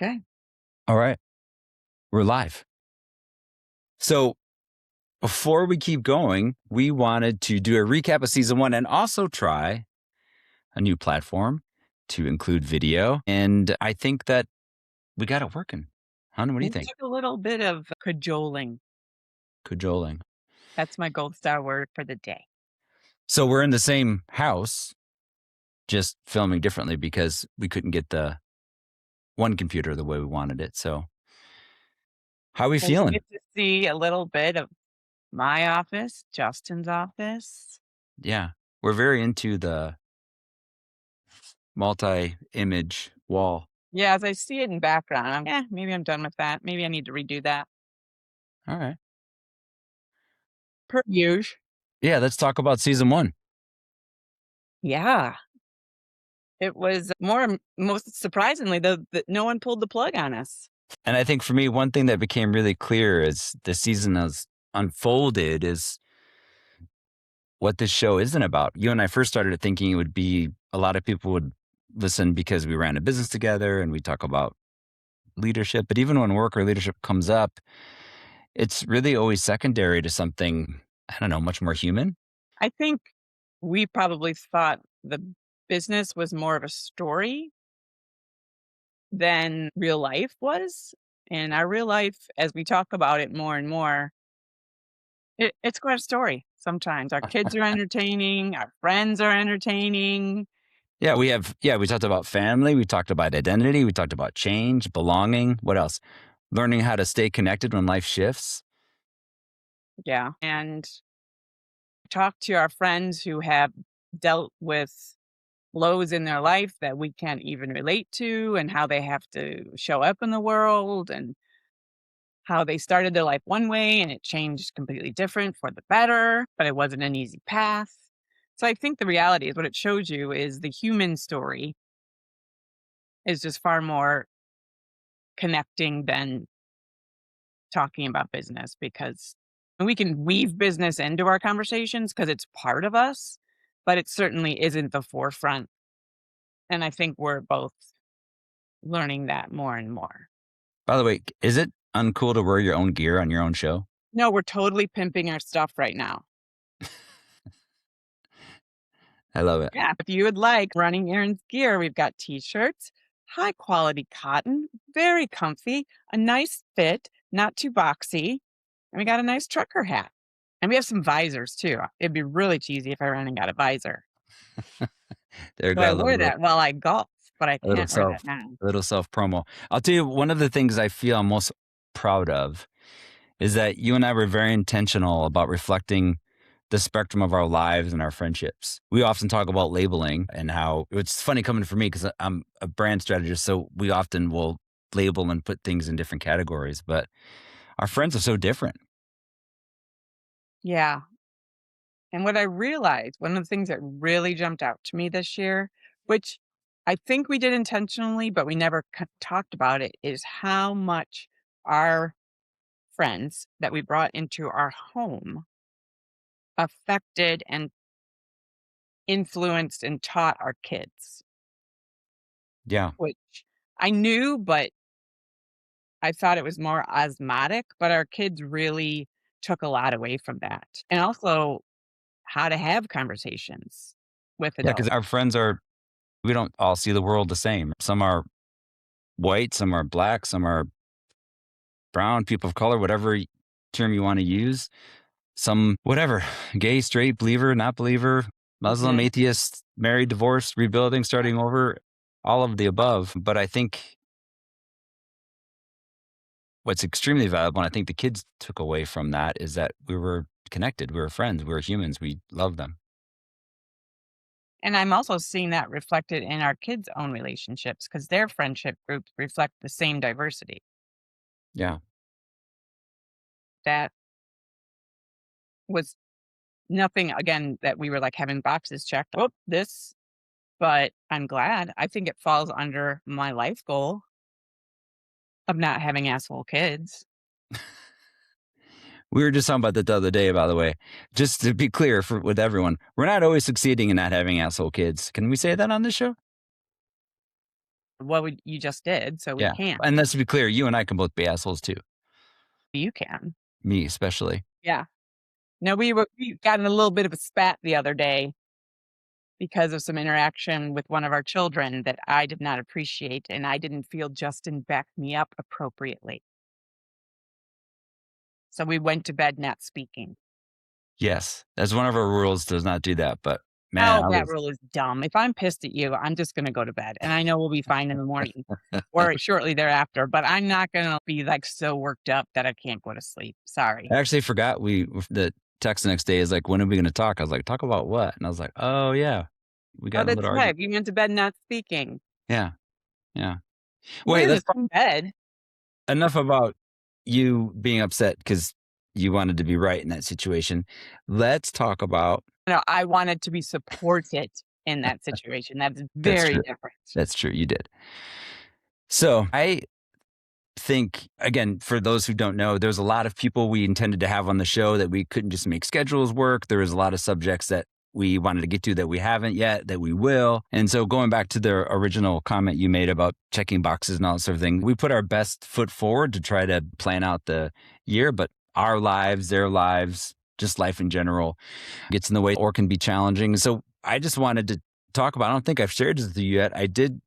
Okay. All right. We're live. So before we keep going, we wanted to do a recap of season 1 and also try a new platform to include video. And I think that we got it working. Hannah, what do you It think? took a little bit of cajoling. Cajoling. That's my gold star word for the day. So we're in the same house, just filming differently because we couldn't get the one computer the way we wanted it. So how are we And you feeling? get to see a little bit of my office, Justin's office. Yeah. We're very into the multi-image wall. Yeah, as I see it in background, maybe I'm done with that. Maybe I need to redo that. All right. Per usual. Yeah, let's talk about season 1. Yeah. It was most surprisingly, though, that no one pulled the plug on us. And I think for me, one thing that became really clear as the season has unfolded is what this show isn't about. You and I first started thinking it would be a lot of people would listen because we ran a business together and we talk about leadership. But even when work or leadership comes up, it's really always secondary to something, I don't know, much more human. I think we probably thought the business was more of a story than real life was. And our real life, as we talk about it more and more, it's quite a story sometimes. Our kids are entertaining, our friends are entertaining. We talked about family, we talked about identity, we talked about change, belonging. What else? Learning how to stay connected when life shifts. Yeah. And talk to our friends who have dealt with lows in their life that we can't even relate to, and how they have to show up in the world, and how they started their life one way and it changed completely different for the better, but it wasn't an easy path. So I think the reality is what it shows you is the human story is just far more connecting than talking about business, because we can weave business into our conversations because it's part of us, but it certainly isn't the forefront. And I think we're both learning that more and more. By the way, is it uncool to wear your own gear on your own show? No, we're totally pimping our stuff right now. I love it. Yeah, if you would like Running Ahrens gear, we've got t-shirts, high quality cotton, very comfy, a nice fit, not too boxy, and we got a nice trucker hat. And we have some visors too. It'd be really cheesy if I ran and got a visor. There you So I go. wore that while I golf, but I A little can't wear self, that now. a little self promo. I'll tell you, one of the things I feel I'm most proud of is that you and I were very intentional about reflecting the spectrum of our lives and our friendships. We often talk about labeling and how it's funny coming from me because I'm a brand strategist. So we often will label and put things in different categories, but our friends are so different. Yeah. And what I realized, one of the things that really jumped out to me this year, which I think we did intentionally, but we never talked about it, is how much our friends that we brought into our home affected and influenced and taught our kids, Yeah. which I knew, but I thought it was more osmotic, but our kids really took a lot away from that. And also how to have conversations with Yeah. Because adults. our friends we don't all see the world the same. Some are white, some are black, some are brown, people of color, whatever term you want to use. Some, whatever, gay, straight, believer, not believer, Muslim, Mhm. atheist, married, divorced, rebuilding, starting over, all of the above. But I think what's extremely valuable, and I think the kids took away from that, is that we were connected. We were friends. We were humans. We loved them. And I'm also seeing that reflected in our kids' own relationships because their friendship groups reflect the same diversity. Yeah. That was nothing, again, that we were like having boxes checked. Oh, this, but I'm glad. I think it falls under my life goal of not having asshole kids. We were just talking about that the other day, by the way. Just to be clear with everyone, we're not always succeeding in not having asshole kids. Can we say that on this show? what would you just did, so we Yeah. can't. And let's be clear, you and I can both be assholes too. You can. Me especially. Yeah. No, we got in a little bit of a spat the other day because of some interaction with one of our children that I did not appreciate, and I didn't feel Justin backed me up appropriately. So we went to bed not speaking. Yes. That's one of our rules, does not do that. But man, Oh, I that was rule is dumb. If I'm pissed at you, I'm just gonna go to bed, and I know we'll be fine in the morning or shortly thereafter, but I'm not gonna be, like, so worked up that I can't go to sleep. Sorry. I actually forgot the text the next day is like, when are we gonna talk? I was like, talk about what? And I was like, oh yeah. We Oh, got in a that's little right. argument. You went to bed not speaking. Yeah. Yeah. We're Wait, in let's the same bed. enough about you being upset because you wanted to be right in that situation. Let's talk about No, I wanted to be supported in that situation. That's that's very true. different. That's true. You did. So I think, again, for those who don't know, there's a lot of people we intended to have on the show that we couldn't just make schedules work. There was a lot of subjects that we wanted to get to that we haven't yet, that we will. And so going back to the original comment you made about checking boxes and all that sort of thing, we put our best foot forward to try to plan out the year, but our lives, their lives, just life in general gets in the way or can be challenging. So I just wanted to talk about, I don't think I've shared this with you yet. I did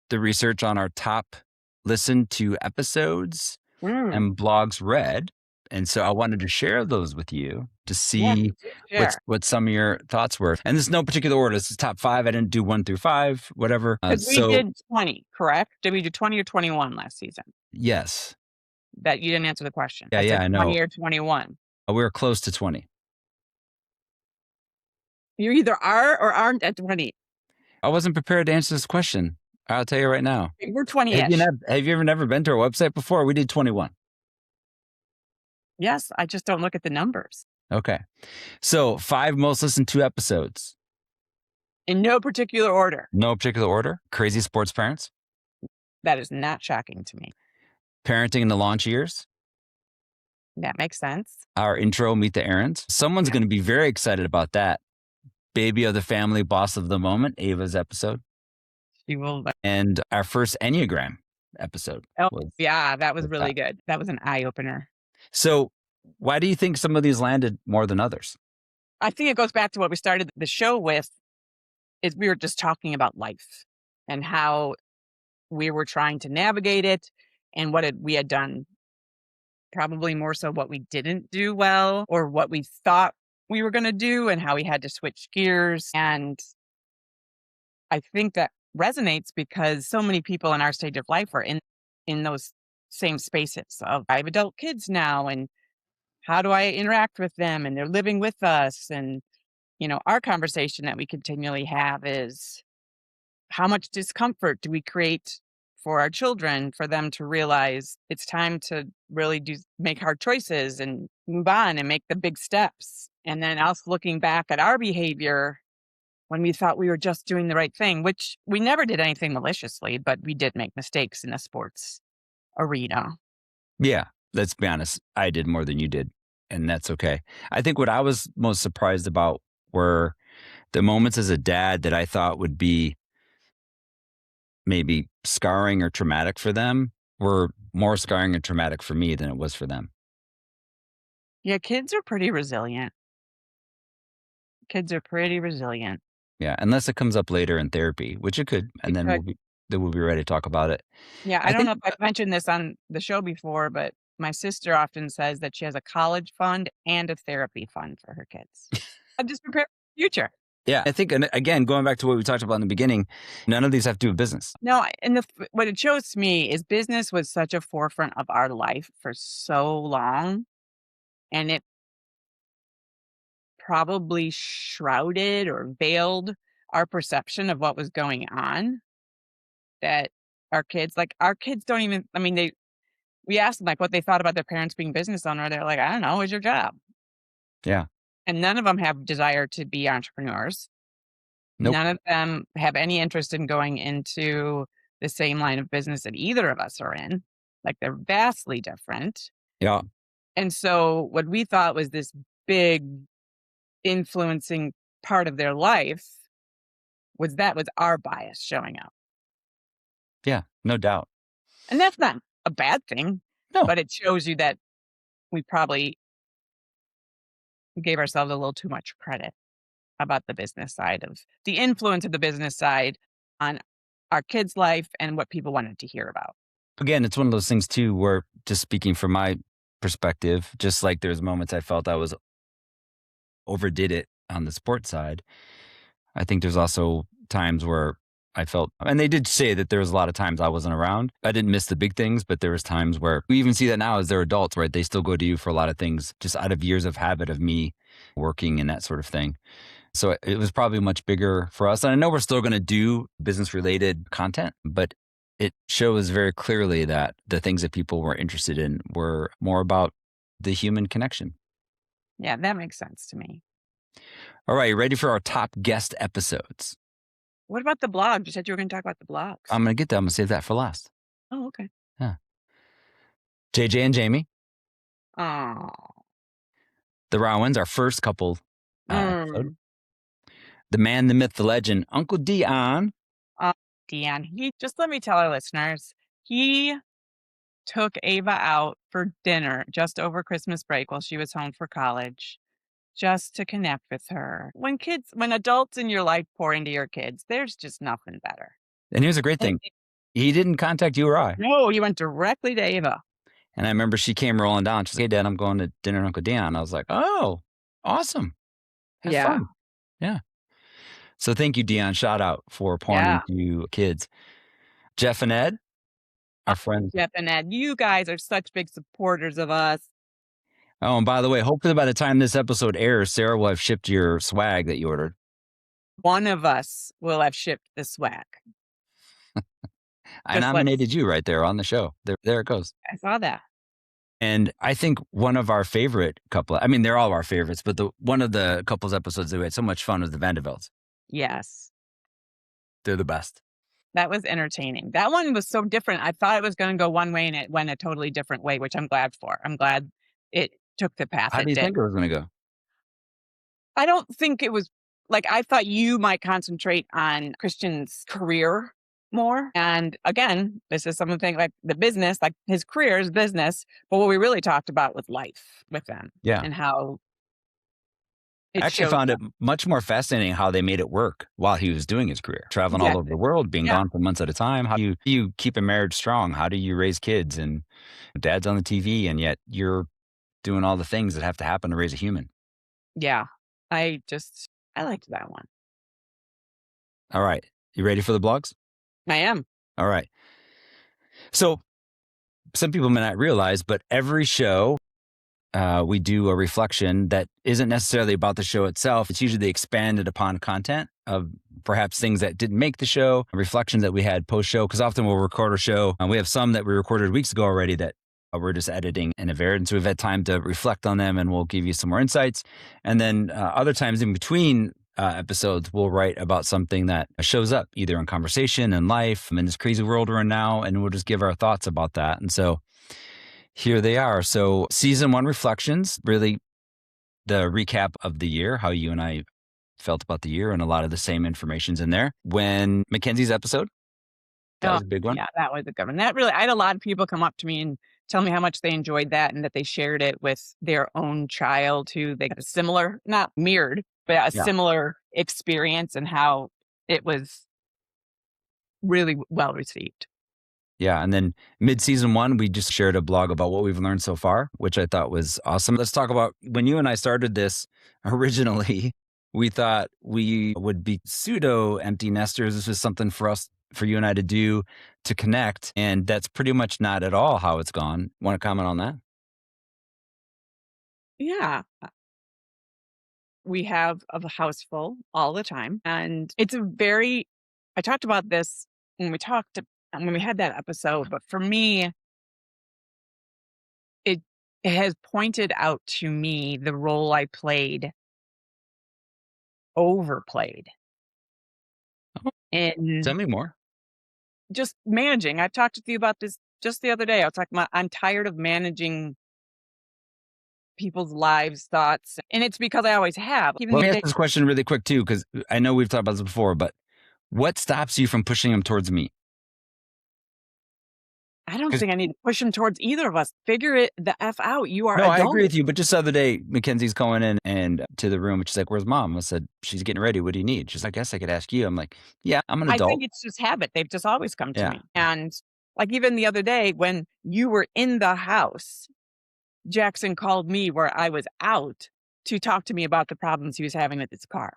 the research on our top listened to episodes Mm, and blogs read. And so I wanted to share those with you to yes, see do share. what some of your thoughts were. And there's no particular order. This is top five. I didn't do 1 through 5, whatever. 'Cause we did 20, correct? Did we do 20 or 21 last season? Yes. That you didn't answer the question. Yeah, I yeah, said I know. 20 or 21. We were close to 20. You either are or aren't at 20. I wasn't prepared to answer this question. I'll tell you right now. We're 20-ish. Have you ever never been to our website before? We did 21. Yes, I just don't look at the numbers. Okay. So 5 most listened to episodes. In no particular order. No particular order. Crazy Sports Parents. That is not shocking to me. Parenting in the Launch Years. That makes sense. Our intro, Meet the Ahrens. Someone's Yeah. going to be very excited about that. Baby of the Family, Boss of the Moment, Ava's episode. She will And our first Enneagram episode Oh, was, yeah, that was was really that. good. That was an eye opener. So why do you think some of these landed more than others? I think it goes back to what we started the show with, is we were just talking about life and how we were trying to navigate it and we had done, probably more so what we didn't do well or what we thought we were gonna do and how we had to switch gears, and I think that resonates because so many people in our stage of life are in those same spaces of, I have adult kids now, and how do I interact with them? And they're living with us. And, our conversation that we continually have is, how much discomfort do we create for our children for them to realize it's time to really make hard choices and move on and make the big steps? And then us looking back at our behavior when we thought we were just doing the right thing, which we never did anything maliciously, but we did make mistakes in the sports arena. Yeah, let's be honest. I did more than you did, and that's okay. I think what I was most surprised about were the moments as a dad that I thought would be maybe scarring or traumatic for them were more scarring and traumatic for me than it was for them. Yeah, kids are pretty resilient. Kids are pretty resilient. Yeah, unless it comes up later in therapy, which it could, It and then could. we'll be ready to talk about it. Yeah, I I don't think know if I've mentioned this on the show before, but my sister often says that she has a college fund and a therapy fund for her kids. I'm just prepared for the future. yeah, I think, and again, going back to what we talked about in the beginning, none of these have to do with business. No, and what it shows to me is business was such a forefront of our life for so long, and it probably shrouded or veiled our perception of what was going on, that our kids don't even, I mean, we asked them, like, what they thought about their parents being business owner. They're like, "I don't know. It's your job." Yeah. And none of them have desire to be entrepreneurs. Nope. None of them have any interest in going into the same line of business that either of us are in. Like, they're vastly different. Yeah. And so what we thought was this big influencing part of their life was our bias showing up. Yeah, no doubt. And that's not a bad thing, No. but it shows you that we probably gave ourselves a little too much credit about the business side of the influence of the business side on our kids' life and what people wanted to hear about. Again, it's one of those things too where, just speaking from my perspective, just like there's moments I felt I was overdid it on the sports side, I think there's also times where I felt, and they did say that there was a lot of times I wasn't around. I didn't miss the big things, but there was times where we even see that now as they're adults, right? They still go to you for a lot of things just out of years of habit of me working and that sort of thing. So it was probably much bigger for us. And I know we're still going to do business related content, but it shows very clearly that the things that people were interested in were more about the human connection. Yeah, that makes sense to me. All right, you ready for our top guest episodes? What about the blog? You said you were going to talk about the blogs. I'm going to get that. I'm going to save that for last. Oh, okay. Yeah. JJ and Jamie, Oh, the Rowans, our first couple episode. mm. The man, the myth, the legend, Uncle Dion. uh, Deanne, he just let me tell our listeners, he took Ava out for dinner just over Christmas break while she was home for college, just to connect with her. When adults in your life pour into your kids, there's just nothing better. And here's a great thing. He didn't contact you or I. No, he went directly to Ava. And I remember she came rolling down. She's like, "Hey, Dad, I'm going to dinner with Uncle Dion." I was like, "Oh, awesome. Have Yeah. fun." Yeah. So thank you, Dion. Shout out for pouring Yeah. into kids. Jeff and Ed, our friends. Jeff and Ed, you guys are such big supporters of us. Oh, and by the way, hopefully by the time this episode airs, Sarah will have shipped your swag that you ordered. One of us will have shipped the swag. I Just let's nominated you right there on the show. There it goes. I saw that. And I think one of our favorite couple, I mean, they're all our favorites, but one of the couples episodes that we had so much fun was the Vanderbilts. Yes. They're the best. That was entertaining. That one was so different. I thought it was gonna go one way, and it went a totally different way, which I'm glad for. I'm glad it took the path How do it you did. think it was going to go? I don't think it was like, I thought you might concentrate on Christian's career more, and again, this is something like the business, like his career is business, but what we really talked about was life with them Yeah. and how I it actually shows found it up. much more fascinating how they made it work while he was doing his career, traveling Yeah, all over the world, being yeah, gone for months at a time. How do you keep a marriage strong? How do you raise kids? And dad's on the TV, and yet you're doing all the things that have to happen to raise a human. yeah. I liked that one. All right. You ready for the blogs? I am. All right. So some people may not realize, but every show we do a reflection that isn't necessarily about the show itself. It's usually the expanded upon content of perhaps things that didn't make the show, reflections that we had post show, because often we'll record a show. And we have some that we recorded weeks ago already that we're just editing and have aired. And so we've had time to reflect on them and we'll give you some more insights. And then other times in between episodes, we'll write about something that shows up either in conversation and life in this crazy world we're in now. And we'll just give our thoughts about that. And so here they are. So season 1 reflections, really the recap of the year, how you and I felt about the year, and a lot of the same information's in there. When Mackenzie's episode, that Oh, was a big one. yeah, that was a good one. That really, I had a lot of people come up to me and tell me how much they enjoyed that and that they shared it with their own child who they had a similar, not mirrored, but a Yeah. similar experience and how it was really well received. Yeah. And then mid-season 1, we just shared a blog about what we've learned so far, which I thought was awesome. Let's talk about when you and I started this originally, we thought we would be pseudo empty nesters. This was something for us, for you and I to do to connect. And that's pretty much not at all how it's gone. Want to comment on that? Yeah. We have a house full all the time. And it's a very, I talked about this when we had that episode, but for me, it, it has pointed out to me the role I overplayed Tell in me more. just managing. I've talked with you about this just the other day. I was talking about I'm tired of managing people's lives, thoughts, and it's because I always have. Even Let the me other ask day, this question really quick too, because I know we've talked about this before, but what stops you from pushing them towards me? I don't 'Cause think I need to push him towards either of us. Figure it the F out. You are no, I agree with adults. you, but just the other day, Mackenzie's going in and to the room, and she's like, "Where's mom?" I said, "She's getting ready. What do you need?" She's like, "I guess I could ask you." I'm like, "Yeah, I'm an I think adult." it's just habit. They've just always come to Yeah. me. And like even the other day when you were in the house, Jackson called me where I was out to talk to me about the problems he was having with his car.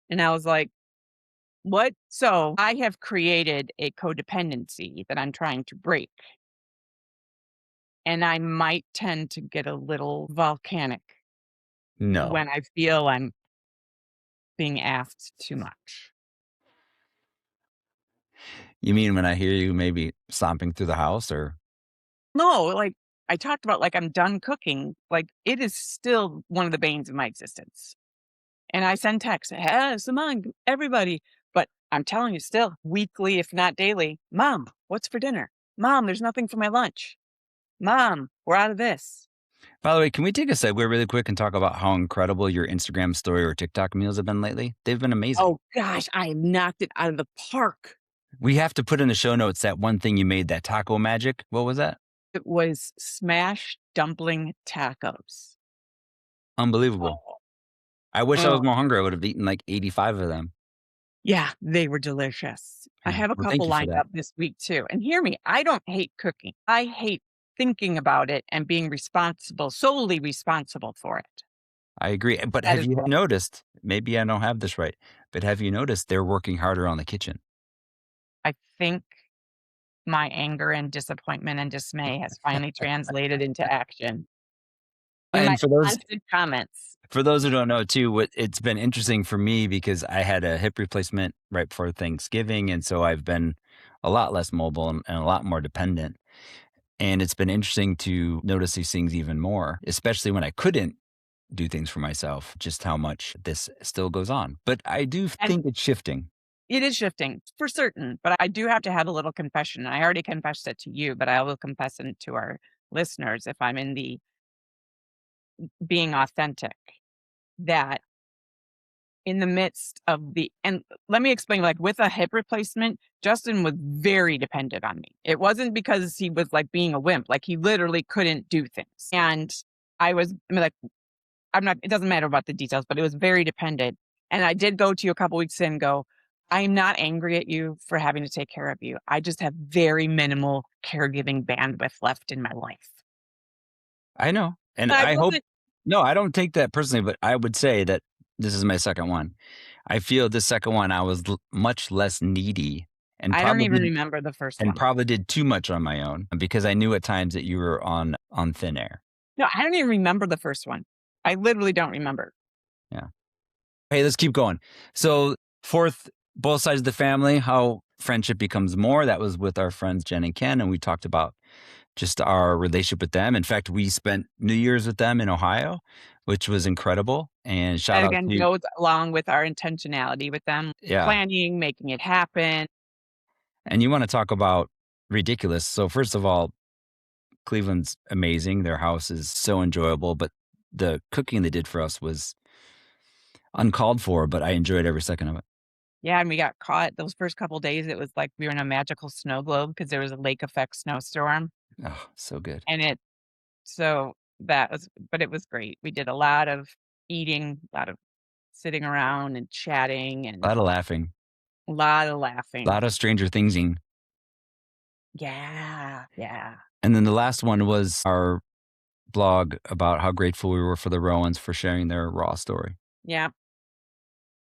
And I was like, what? So I have created a codependency that I'm trying to break. And I might tend to get a little volcanic No. when I feel I'm being asked too much. You mean when I hear you maybe stomping through the house or No, like I talked about, like I'm done cooking. Like it is still one of the banes of my existence. And I send texts, "Hey, Simone, everybody." But I'm telling you still, weekly, if not daily, "Mom, what's for dinner? Mom, there's nothing for my lunch. Mom, we're out of this." by the way, can we take a segue really quick and talk about how incredible your Instagram story or TikTok meals have been lately? They've been amazing. Oh gosh, I knocked it out of the park. We have to put in the show notes that one thing you made, that taco magic. What was that? It was smashed dumpling tacos. Unbelievable. Oh. I wish I was Oh, more hungry. I would have eaten like 85 of them. yeah, they were delicious. I Yeah. have a Well, couple thank you for lined that. up this week too. And hear me, I don't hate cooking. I hate thinking about it and being responsible, solely responsible for it. I agree. But That have is you what noticed? Maybe I don't have this right, but have you noticed they're working harder on the kitchen? I think my anger and disappointment and dismay has finally translated into action in my And constant comments. for those who don't know too, what it's been interesting for me because I had a hip replacement right before Thanksgiving, and so I've been a lot less mobile and a lot more dependent. And it's been interesting to notice these things even more, especially when I couldn't do things for myself, just how much this still goes on. But I do And think it's shifting. it is shifting for certain, but I do have to have a little confession. I already confessed it to you, but I will confess it to our listeners if I'm in the being authentic, that in the midst of the and let me explain, like, with a hip replacement, Justin was very dependent on me. It wasn't because he was, like, being a wimp, like, he literally couldn't do things, and I mean, like, I'm not it doesn't matter about the details, but it was very dependent, and I did go to you a couple weeks in and go, "I'm not angry at you for having to take care of you. I just have very minimal caregiving bandwidth left in my life." I know. And And I I hope wasn't no, I don't take that personally, but I would say that this is my second one. I feel this second one I was much less needy and I don't even remember the first one. probably did too much on my own because I knew at times that you were on thin air. No, I don't even remember the first one. I literally don't remember. Yeah. Hey, let's keep going. So, fourth, both sides of the family, how friendship becomes more. That was with our friends Jen and Ken, and we talked about just our relationship with them. In fact, we spent New Year's with them in Ohio, which was incredible. And shout That out again to goes along with our intentionality with them, yeah. planning, making it happen. And you want to talk about ridiculous. So, first of all, Cleveland's amazing. Their house is so enjoyable, but the cooking they did for us was uncalled for, but I enjoyed every second of it. Yeah, and we got caught those first couple days, it was like we were in a magical snow globe because there was a lake effect snowstorm, Oh, so good. and it so that was but it was great. We did a lot of eating, a lot of sitting around and chatting, A and lot of laughing, a lot of a laughing. lot of Stranger Thingsing. Yeah, yeah. And then the last one was our blog about how grateful we were for the Rowans for sharing their raw story. Yeah,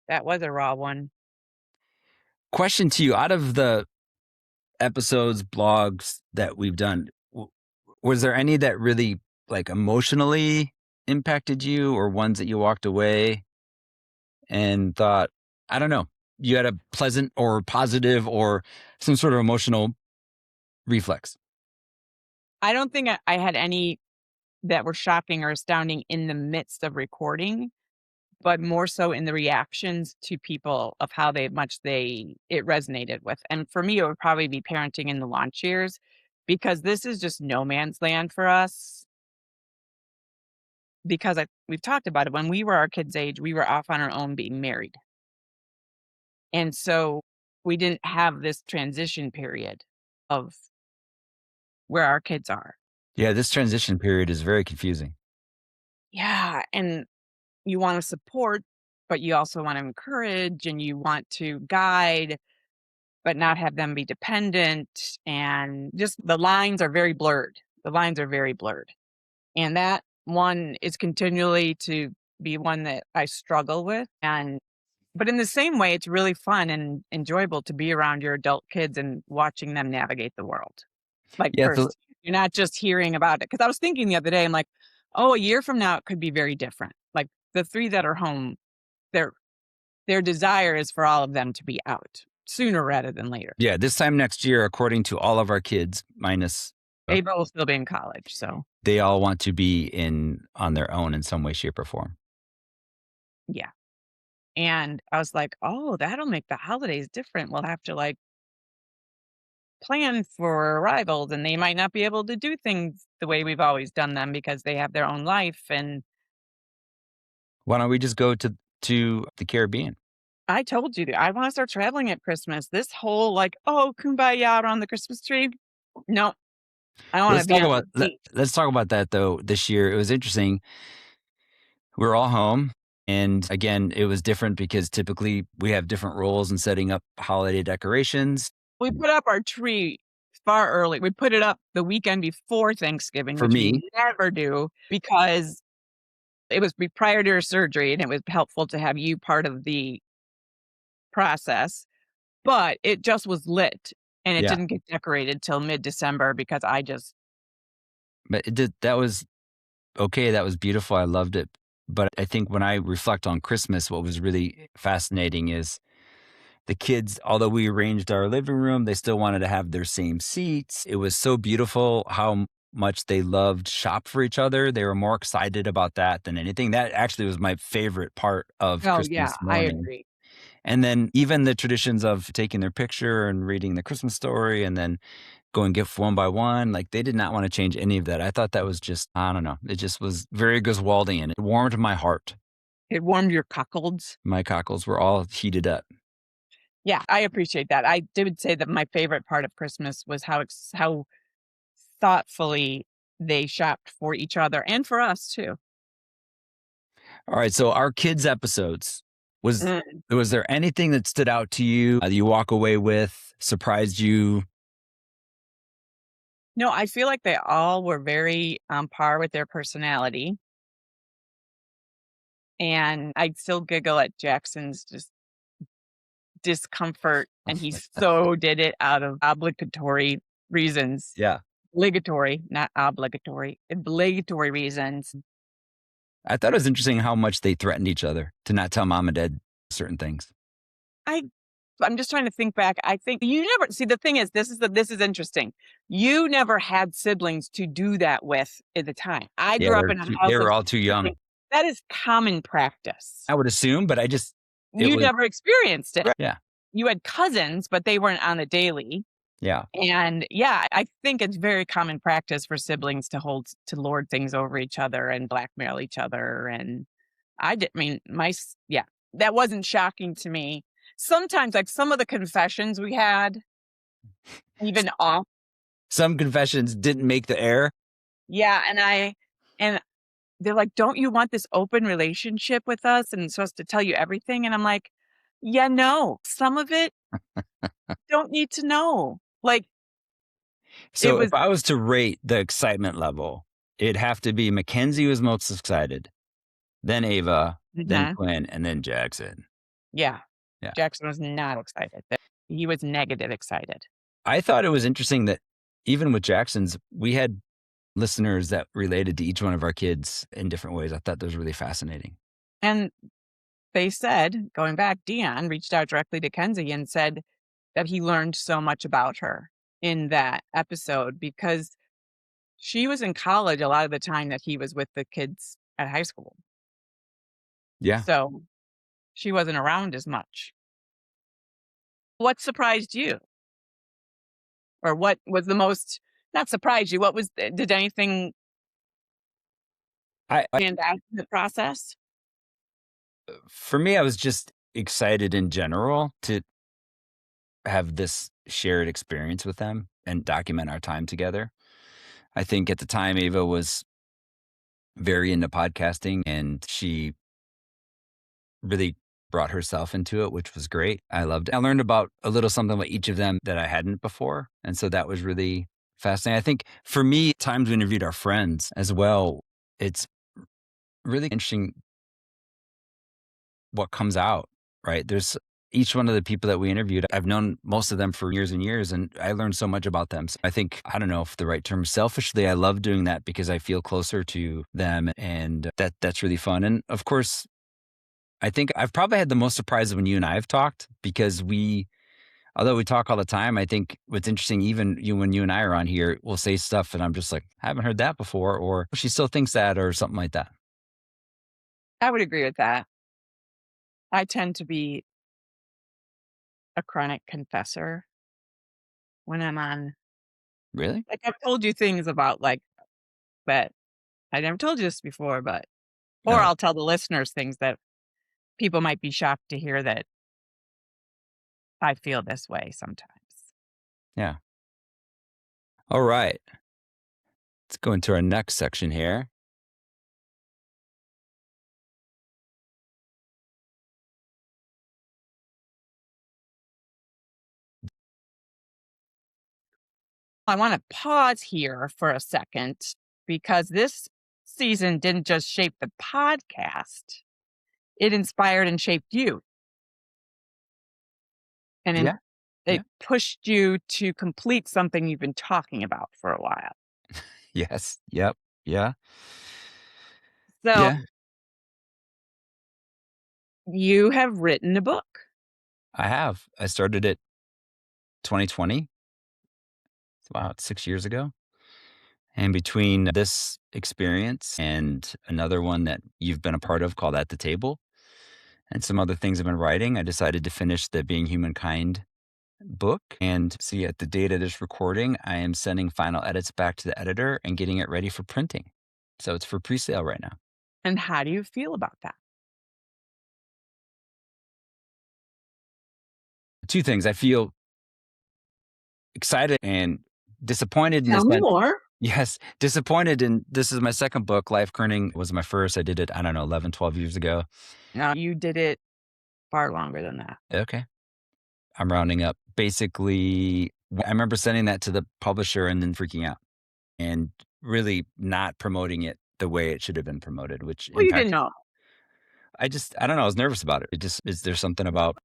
that was a raw one. Question to you, out of the episodes, blogs that we've done, was there any that really like emotionally impacted you or ones that you walked away and thought, I don't know, you had a pleasant or positive or some sort of emotional reflex? I don't think I had any that were shocking or astounding in the midst of recording, but more so in the reactions to people of how they it resonated with. And for me, it would probably be parenting in the launch years because this is just no man's land for us. Because we've talked about it. When we were our kids' age, we were off on our own being married. And so we didn't have this transition period. of where our kids are. Yeah, this transition period is very confusing. Yeah, and you wanna support, but you also wanna encourage, and you want to guide, but not have them be dependent, and just the lines are very blurred. The lines are very blurred, and that one is continually to be one that I struggle with, and but in the same way, it's really fun and enjoyable to be around your adult kids and watching them navigate the world. Like, Yeah, so first, you're not just hearing about it. Because I was thinking the other day, I'm like, "Oh, a year from now, it could be very different." Like, the 3 that are home, their their desire is for all of them to be out sooner rather than later. yeah, this time next year, according to all of our kids, minus Ava will still be in college, so, they all want to be in on their own in some way, shape, or form. yeah. And I was like, "Oh, that'll make the holidays different. We'll have to, like, plan for arrivals, and they might not be able to do things the way we've always done them because they have their own life." And Why don't we just go to the Caribbean? I told you that I wanna start traveling at Christmas. This whole, like, "Oh, kumbaya around the Christmas tree." No, I wanna Let's be talk on about the beach. let's talk about that though. This year, it was interesting. We were all home, and again, it was different because typically we have different roles in setting up holiday decorations. We put up our tree far early. We put it up the weekend before Thanksgiving, For which we me, never do because it was prior to her surgery, and it was helpful to have you part of the process, but it just was lit, and it yeah, didn't get decorated till mid-December because I just but it did that was okay, that was beautiful, I loved it, but I think when I reflect on Christmas, what was really fascinating is the kids, although we arranged our living room, they still wanted to have their same seats. It was so beautiful how much they loved shop for each other. They were more excited about that than anything. That actually was my favorite part of oh, yeah, Christmas I morning. agree. And then even the traditions of taking their picture and reading the Christmas story and then going gift one by one, like they did not want to change any of that. I thought that was just, I don't know. It just was very Griswoldian. It warmed my heart. It warmed your cuckolds. My cockles were all heated up. Yeah, I appreciate that. I did say that my favorite part of Christmas was how thoughtfully they shopped for each other and for us too. All right, so our kids episodes, was Mm. was there anything that stood out to you, that you walk away with, surprised you? No, I feel like they all were very on par with their personality, and I still giggle at Jackson's just discomfort, and he so did it out of obligatory reasons. Yeah. Obligatory, not obligatory, obligatory reasons. I thought it was interesting how much they threatened each other to not tell mom and dad certain things. I I'm just trying to think back. I think you never see the thing is this is interesting. You never had siblings to do that with at the time. I Yeah, grew up in a they house of were all too young. siblings. That is common practice. I would assume, but I just it You was never experienced it. yeah, You had cousins, but they weren't on the daily. yeah. And yeah, I think it's very common practice for siblings to to lord things over each other and blackmail each other. And I mean, yeah, that wasn't shocking to me. Sometimes, like some of the confessions we had, even off, Some confessions didn't make the air. yeah, and they're like, "Don't you want this open relationship with us and supposed to tell you everything?" And I'm like, "Yeah, no, some of it don't need to know." Like it So was, if I was to rate the excitement level, it'd have to be Mackenzie was most excited, then Ava, then mhm, Quinn, and then Jackson. yeah. Yeah. Jackson was not excited. He was negative excited. I thought it was interesting that even with Jackson's, we had listeners that related to each one of our kids in different ways. I thought that was really fascinating. And they said, going back, Dion reached out directly to Kenzie and said that he learned so much about her in that episode because she was in college a lot of the time that he was with the kids at high school. Yeah. So she wasn't around as much. What surprised you? Or what was the most, not surprised you, what was, did anything I stand out in the process? for me, I was just excited in general to have this shared experience with them and document our time together. I think at the time, Ava was very into podcasting and she really brought herself into it, which was great. I loved it. I learned about a little something about each of them that I hadn't before. And so that was really fascinating. I think for me, times we interviewed our friends as well, it's really interesting what comes out, right? There's each one of the people that we interviewed, I've known most of them for years and years, and I learned so much about them. So I think, I don't know if the right term is selfishly, I love doing that because I feel closer to them and that's really fun. And of course, I think I've probably had the most surprises when you and I have talked because although we talk all the time, I think what's interesting, even when you and I are on here, we'll say stuff and I'm just like, I haven't heard that before, or she still thinks that, or something like that. I would agree with that. I tend to be a chronic confessor when I'm on. Really? Like, I've told you things about, like, that I never told you this before, but or No. I'll tell the listeners things that people might be shocked to hear that I feel this way sometimes. Yeah. All right. Let's go into our next section here. I wanna pause here for a second because this season didn't just shape the podcast, it inspired and shaped you, and Yeah. it Yeah. pushed you to complete something you've been talking about for a while. Yes. Yep. Yeah. So, Yeah. you have written a book. I have. I started it 2020. Wow, it's 6 years ago. And between this experience and another one that you've been a part of called At the Table and some other things I've been writing, I decided to finish the Being Humankind book. And see, at the date of this recording, I am sending final edits back to the editor and getting it ready for printing. So it's for pre sale right now. And how do you feel about that? Two things. I feel excited and disappointed in the Tell me sense. more. Yes, disappointed. And this is my second book. Life Kerning was my first. I did it, I don't know, 11, 12 years ago. No, you did it far longer than that. Okay. I'm rounding up. Basically, I remember sending that to the publisher and then freaking out and really not promoting it the way it should have been promoted, which Well, in you didn't fact, know. I don't know, I was nervous about it. It just, is there something about,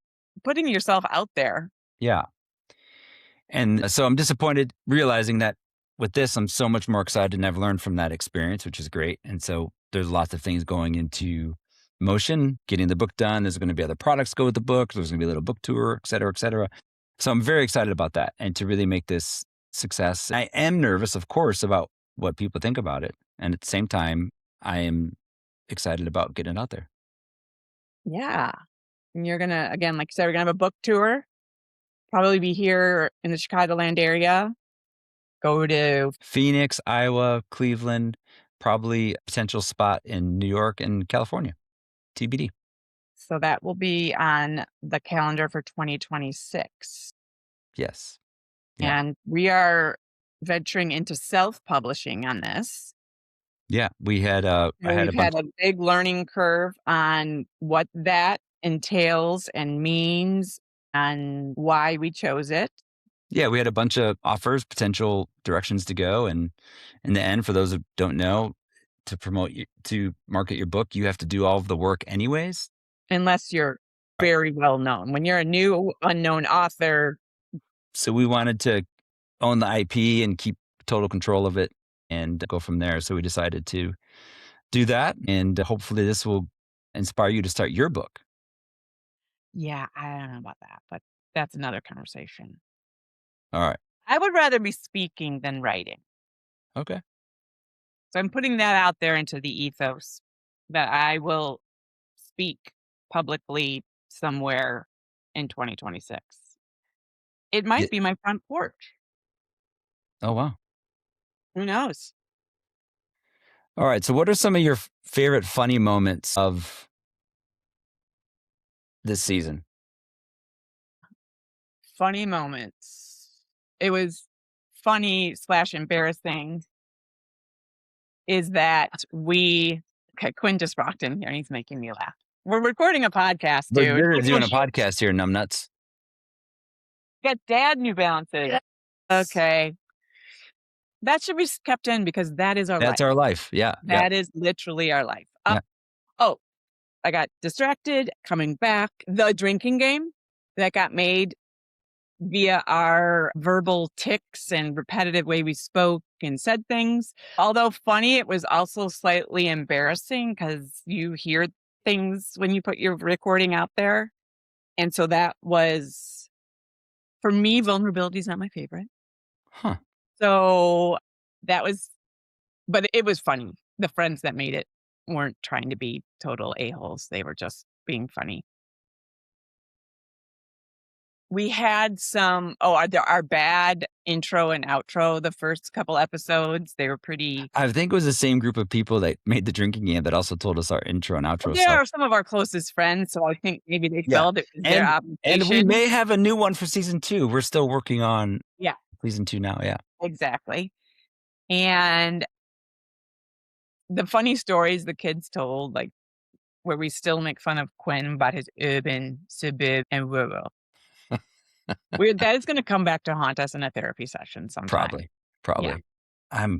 Putting yourself out there. yeah. And so I'm disappointed realizing that with this, I'm so much more excited and I've learned from that experience, which is great. And so there's lots of things going into motion, getting the book done. There's going to be other products go with the book. There's going to be a little book tour, et cetera, et cetera. So I'm very excited about that and to really make this success. I am nervous, of course, about what people think about it. And at the same time, I am excited about getting it out there. Yeah. And you're gonna, again, like you said, we're gonna have a book tour, probably be here in the Chicagoland area. Go to Phoenix, Iowa, Cleveland, probably a potential spot in New York and California. TBD. So that will be on the calendar for 2026. Yes. Yeah. And we are venturing into self-publishing on this. Yeah. I So had a we've bunch. had a big learning curve on what that entails and means and why we chose it. Yeah. We had a bunch of offers, potential directions to go. And in the end, for those who don't know, to market your book, you have to do all of the work anyways. Unless you're Right. very well known. When you're a new unknown author, So we wanted to own the IP and keep total control of it and go from there. So we decided to do that. And hopefully this will inspire you to start your book. yeah, I don't know about that, but that's another conversation. All right. I would rather be speaking than writing. Okay. So I'm putting that out there into the ethos that I will speak publicly somewhere in 2026. It Yeah. might be my front porch. Oh, wow. Who knows? All right. So what are some of your favorite funny moments of this season? Funny moments. it was funny slash embarrassing is that we okay, Quinn just walked in here, he's making me laugh. We're recording a podcast, We're dude. literally Look at his doing a shoes. podcast here, numbnuts. Got dad New Balances. Yes. Okay. That should be kept in because that is our That's life. our life. Yeah. Yeah. That is literally our life. Yeah. Oh, I got distracted coming back. The drinking game that got made via our verbal tics and repetitive way we spoke and said things. Although funny, it was also slightly embarrassing because you hear things when you put your recording out there. And so that was, for me, vulnerability is not my favorite. Huh. So that was, but it was funny. The friends that made it weren't trying to be total a-holes. They were just being funny. We had some our bad intro and outro, the first couple episodes, they were pretty I think it was the same group of people that made the drinking game that also told us our intro and well, outro they stuff. are some of our closest friends, so I think maybe they Yeah. felt it was their And we obligation. may have a new one for season 2. We're still working on Yeah, season 2 now. Yeah. exactly. And the funny stories the kids told, like, where we still make fun of Quinn about his urban, suburb, and rural. That is gonna come back to haunt us in a therapy session sometime. Probably. Yeah. Probably.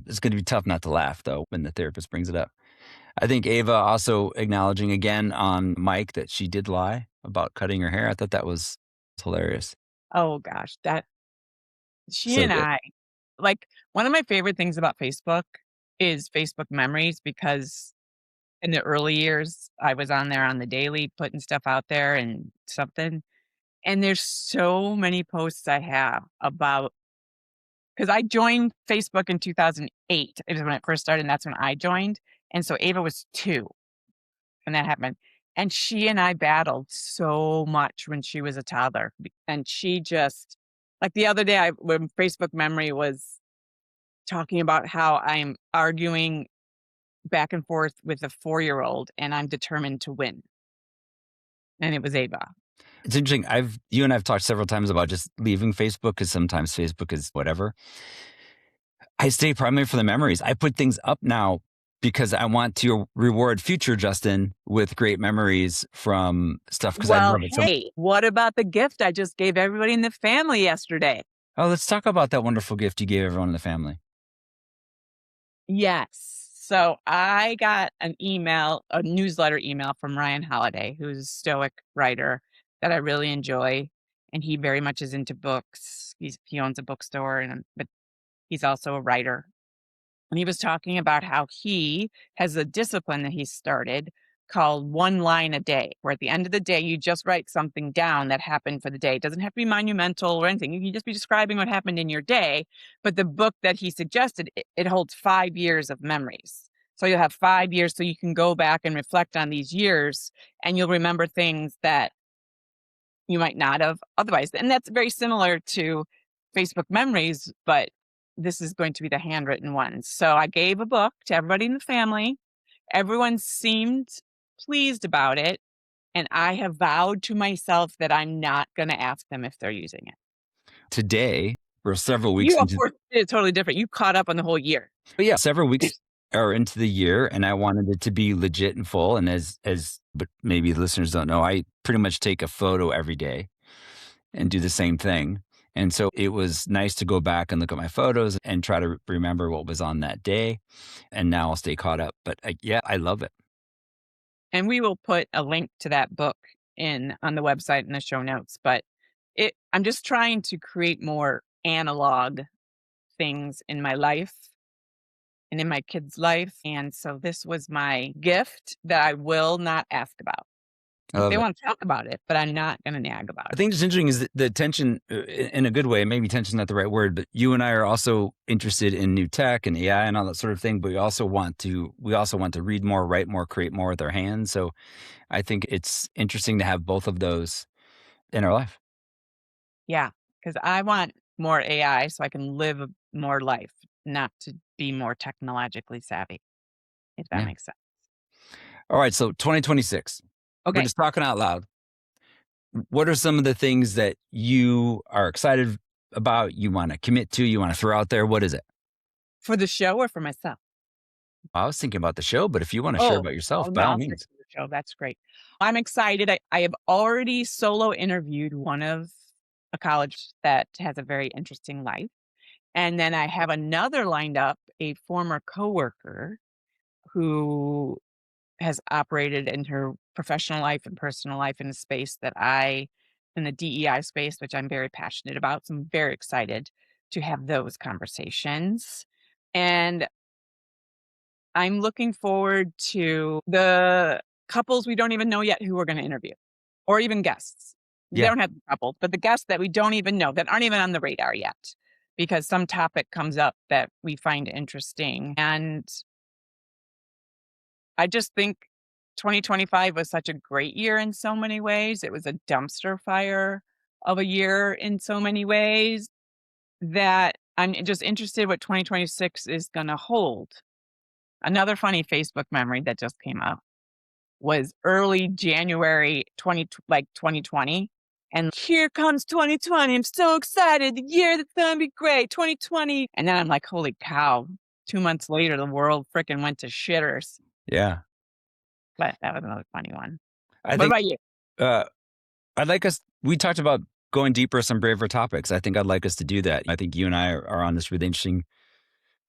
It's going to be tough not to laugh though when the therapist brings it up. I think Ava also acknowledging again on Mike that she did lie about cutting her hair. I thought that was hilarious. Oh gosh, that she So and good. I like, one of my favorite things about Facebook is Facebook memories because in the early years, I was on there on the daily putting stuff out there and something, and there's so many posts I have about because I joined Facebook in 2008, it was when it first started, and that's when I joined, and so Ava was 2 when that happened, and she and I battled so much when she was a toddler, and she just like, the other day, when Facebook memory was talking about how I'm arguing back and forth with a 4-year-old, and I'm determined to win, and it was Ava. It's interesting. You and I've talked several times about just leaving Facebook because sometimes Facebook is whatever. I stay primarily for the memories. I put things up now because I want to reward future Justin with great memories from stuff because I Well, love it so. hey, what about the gift I just gave everybody in the family yesterday? Oh, let's talk about that wonderful gift you gave everyone in the family. Yes. So I got a newsletter email from Ryan Holiday, who's a Stoic writer that I really enjoy, and he very much is into books. He owns a bookstore, but he's also a writer. And he was talking about how he has a discipline that he started called one line a day, where at the end of the day, you just write something down that happened for the day. It doesn't have to be monumental or anything. You can just be describing what happened in your day. But the book that he suggested, it holds 5 years of memories. So you'll have 5 years so you can go back and reflect on these years and you'll remember things that you might not have otherwise. And that's very similar to Facebook memories, but this is going to be the handwritten ones. So I gave a book to everybody in the family. Everyone seemed pleased about it. And I have vowed to myself that I'm not going to ask them if they're using it. Today, we're several weeks You, of into, course, did it totally different. You caught up on the whole year. but yeah, several weeks are into the year, and I wanted it to be legit and full. And but maybe the listeners don't know, I pretty much take a photo every day and do the same thing. And so it was nice to go back and look at my photos and try to remember what was on that day. And now I'll stay caught up. But yeah, I love it. And we will put a link to that book in on the website in the show notes. But I'm just trying to create more analog things in my life and in my kids' life. And so this was my gift that I will not ask about. I If love they it. want to talk about it, but I'm not going to nag about I it. think it's interesting is the tension in a good way. Maybe tension is not the right word, but you and I are also interested in new tech and AI and all that sort of thing. But we also want to read more, write more, create more with our hands. So I think it's interesting to have both of those in our life. Yeah, because I want more AI so I can live more life, not to be more technologically savvy, if that Yeah. makes sense. All right. So 2026, we're Okay. just talking out loud. What are some of the things that you are excited about, you wanna commit to, you wanna throw out there? What is it? For the show or for myself? I was thinking about the show, but if you wanna share Oh, about oh, yourself, by no, all I'll stick means. to the show, that's great. I'm excited. I have already solo interviewed one of a college that has a very interesting life, and then I have another lined up, a former coworker who has operated in her professional life and personal life in a space that I in the DEI space, which I'm very passionate about, so I'm very excited to have those conversations, and I'm looking forward to the couples we don't even know yet who we're gonna interview, or even guests. They Yeah. don't have couples, but the guests that we don't even know, that aren't even on the radar yet, because some topic comes up that we find interesting, and I just think 2025 was such a great year in so many ways. It was a dumpster fire of a year in so many ways that I'm just interested what 2026 is gonna hold. Another funny Facebook memory that just came up was early January 2020, and here comes 2020. I'm so excited. The year that's gonna be great, 2020. And then I'm like, holy cow. 2 months later, the world freaking went to shitters. Yeah. But that was another funny one. I What think, about you? uh, I'd like us we talked about going deeper, some braver topics. I think I'd like us to do that. I think you and I are on this really interesting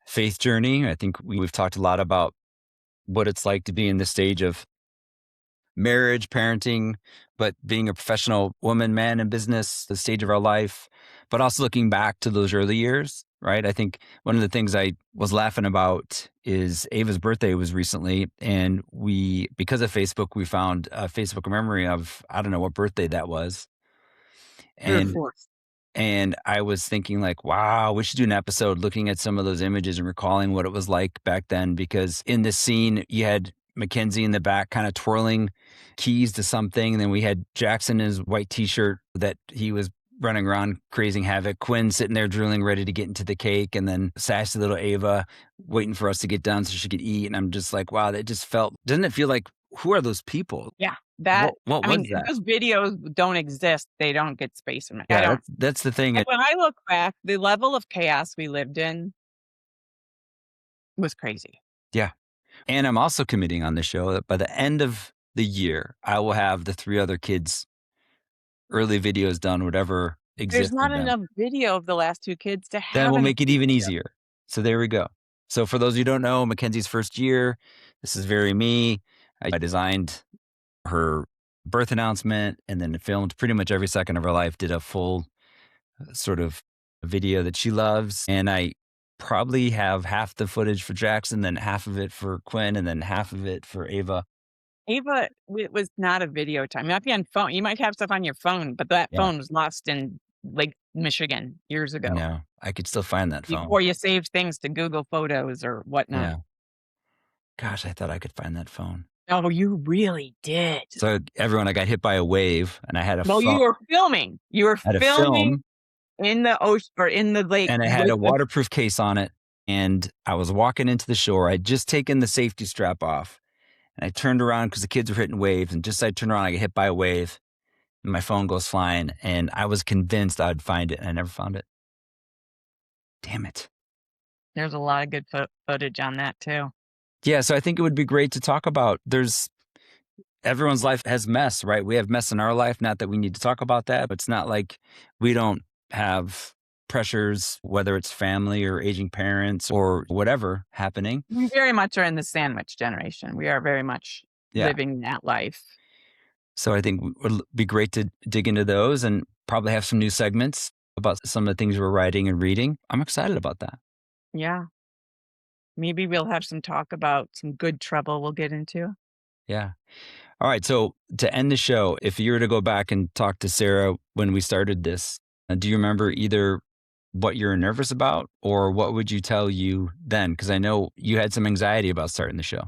faith journey. I think we've talked a lot about what it's like to be in this stage of marriage, parenting, but being a professional woman, man in business, the stage of our life, but also looking back to those early years, right? I think one of the things I was laughing about is Ava's birthday was recently, and because of Facebook, we found a Facebook memory of, I don't know what birthday that was. Your And fourth. and I was thinking like, wow, we should do an episode looking at some of those images and recalling what it was like back then. Because in this scene, you had Mackenzie in the back kind of twirling keys to something. And then we had Jackson in his white t-shirt that he was running around creating havoc. Quinn sitting there drilling, ready to get into the cake. And then sassy little Ava waiting for us to get done so she could eat. And I'm just like, wow, that just felt, doesn't it feel like, who are those people? Yeah, that What I mean, was that? those videos don't exist. They don't get space in it. I Yeah, don't that's the thing. like, when I look back, the level of chaos we lived in was crazy. Yeah. And I'm also committing on the show that by the end of the year, I will have the 3 other kids' early videos done, whatever There's exists not of them. enough video of the last 2 kids to Then have we'll an make it even video. easier. So there we go. So for those of you who don't know, Mackenzie's first year, this is very me. I designed her birth announcement and then filmed pretty much every second of her life, did a full sort of video that she loves. And I probably have half the footage for Jackson, then half of it for Quinn, and then half of it for Ava. Ava, it was not a video time. It might be on phone. You might have stuff on your phone, but that Yeah. phone was lost in Lake Michigan years I ago know. I could still find that phone. before you saved things to Google Photos or whatnot. Yeah. Gosh, I thought I could find that phone. Oh, you really did. So everyone, I got hit by a wave and I had a Well, phone, you were filming. You were I had a filming film in the ocean or in the lake and it had with a the waterproof case on it. And I was walking into the shore. I'd just taken the safety strap off and I turned around because the kids were hitting waves. And just as I turned around, I got hit by a wave and my phone goes flying. And I was convinced I'd find it and I never found it. Damn it. there's a lot of good footage on that too. Yeah. So I think it would be great to talk about everyone's life has mess, right? We have mess in our life. Not that we need to talk about that, but it's not like we don't have pressures, whether it's family or aging parents or whatever happening. We very much are in the sandwich generation. We are very much Yeah. living that life. So I think it would be great to dig into those and probably have some new segments about some of the things we're writing and reading. I'm excited about that. Yeah. Maybe we'll have some talk about some good trouble we'll get into. Yeah. All right. So to end the show, if you were to go back and talk to Sarah when we started this, do you remember either what you're nervous about or what would you tell you then? Because I know you had some anxiety about starting the show.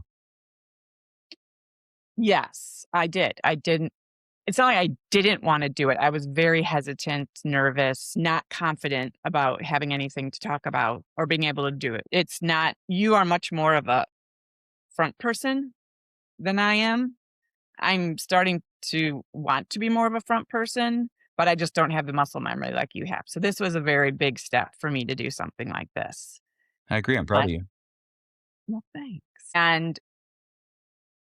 Yes, I did. I didn't it's not like I didn't wanna do it. I was very hesitant, nervous, not confident about having anything to talk about or being able to do it. It's not you are much more of a front person than I am. I'm starting to want to be more of a front person, but I just don't have the muscle memory like you have. So this was a very big step for me to do something like this. I agree. I'm proud But of you. well, thanks. And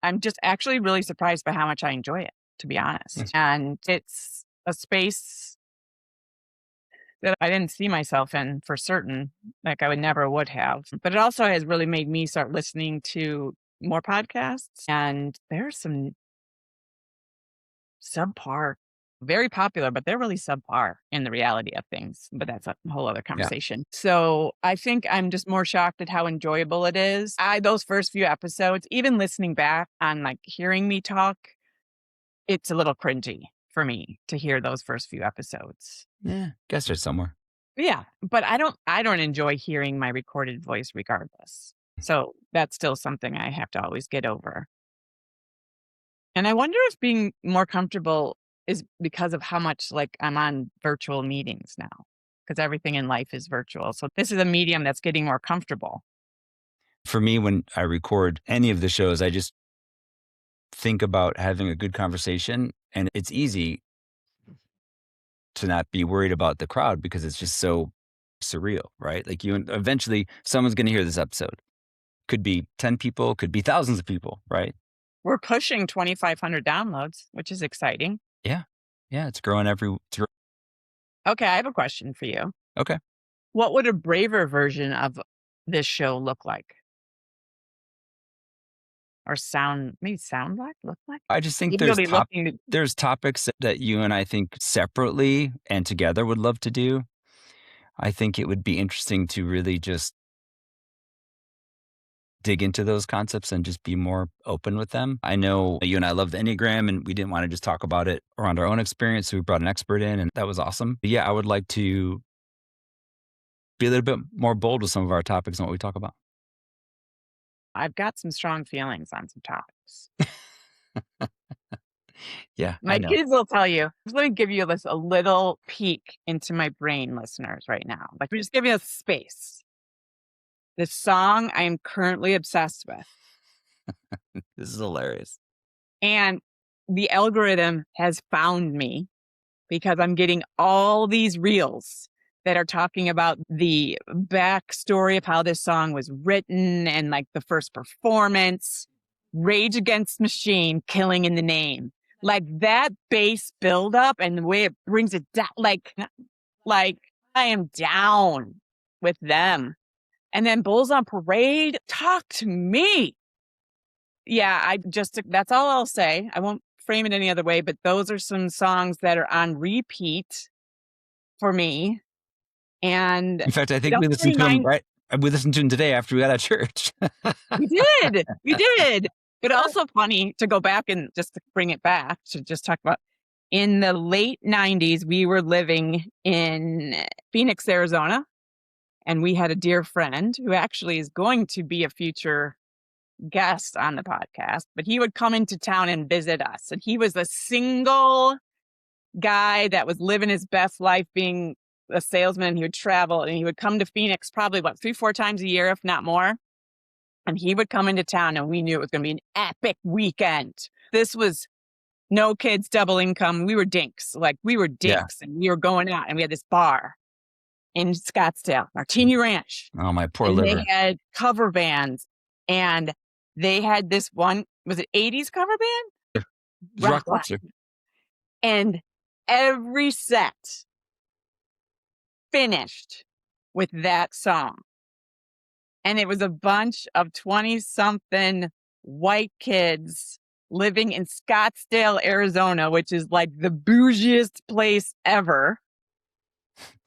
I'm just actually really surprised by how much I enjoy it, to be honest. Yes. And it's a space that I didn't see myself in for certain, like I would never have. But it also has really made me start listening to more podcasts. And there's some subpar, very popular, but they're really subpar in the reality of things. But that's a whole other Yeah. conversation. So I think I'm just more shocked at how enjoyable it is. Those first few episodes, even listening back on like hearing me talk, it's a little cringy for me to hear those first few episodes. Yeah. Guess there's somewhere. Yeah, but I don't enjoy hearing my recorded voice regardless. So that's still something I have to always get over. And I wonder if being more comfortable is because of how much like I'm on virtual meetings now, because everything in life is virtual. So this is a medium that's getting more comfortable. For me, when I record any of the shows, I just think about having a good conversation, and it's easy to not be worried about the crowd because it's just so surreal, right? Like you, eventually someone's going to hear this episode. Could be 10 people, could be thousands of people, right? We're pushing 2,500 downloads, which is exciting. Yeah. Yeah. It's growing Okay, I have a question for you. okay. What would a braver version of this show look like? Or sound like, look like? I just think Maybe you'll be looking to there's topics that you and I think separately and together would love to do. I think it would be interesting to really just dig into those concepts and just be more open with them. I know you and I love the Enneagram and we didn't want to just talk about it around our own experience. So we brought an expert in and that was awesome. But yeah, I would like to be a little bit more bold with some of our topics and what we talk about. I've got some strong feelings on some topics. Yeah, I My know. kids will tell you. Let me give you this a little peek into my brain, listeners, right now. Like, we just give you a space. The song I am currently obsessed with, This is hilarious. and the algorithm has found me because I'm getting all these reels that are talking about the backstory of how this song was written and like the first performance, Rage Against Machine, Killing in the Name. Like that bass buildup and the way it brings it down, like I am down with them. And then Bulls on Parade, talk to me. Yeah, that's all I'll say. I won't frame it any other way, but those are some songs that are on repeat for me. And In fact, I it think we also listened to him reminds right. We listened to him today after we got out of church. we did. But also funny to go back and just to bring it back to just talk about in the late 90s, we were living in Phoenix, Arizona, and we had a dear friend who actually is going to be a future guest on the podcast, but he would come into town and visit us. And he was a single guy that was living his best life being a salesman. He would travel and he would come to Phoenix probably 3-4 times a year, if not more. And he would come into town and we knew it was going to be an epic weekend. This was no kids, double income. We were dinks. Like we were Yeah. dinks and we were going out and we had this bar in Scottsdale, Martini Ranch. Oh, my poor And they liver. had cover bands and they had this one, was it 80s cover band? Rock Rock. concert. And every set finished with that song. And it was a bunch of 20-something white kids living in Scottsdale, Arizona, which is like the bougiest place ever,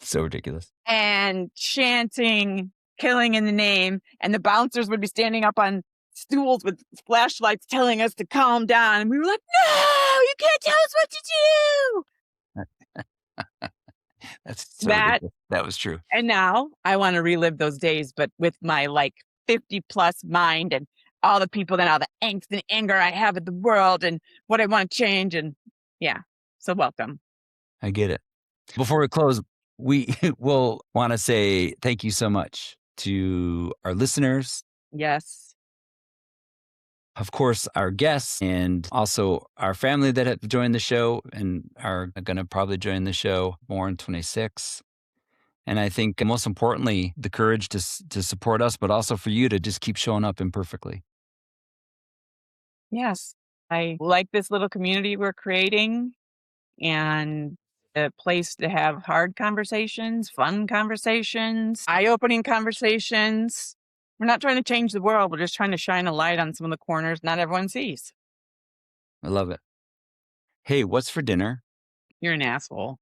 So ridiculous. and chanting Killing in the Name. And the bouncers would be standing up on stools with flashlights telling us to calm down. And we were like, no, you can't tell us what to do. That's so That ridiculous. That was true. And now I want to relive those days, but with my like 50 plus mind and all the people and all the angst and anger I have at the world and what I want to change. And yeah, so welcome. I get it. Before we close, we will want to say thank you so much to our listeners. Yes. of course, our guests and also our family that have joined the show and are going to probably join the show more in 26. And I think most importantly, the courage to support us, but also for you to just keep showing up imperfectly. Yes. I like this little community we're creating and a place to have hard conversations, fun conversations, eye-opening conversations. We're not trying to change the world. We're just trying to shine a light on some of the corners not everyone sees. I love it. Hey, what's for dinner? You're an asshole.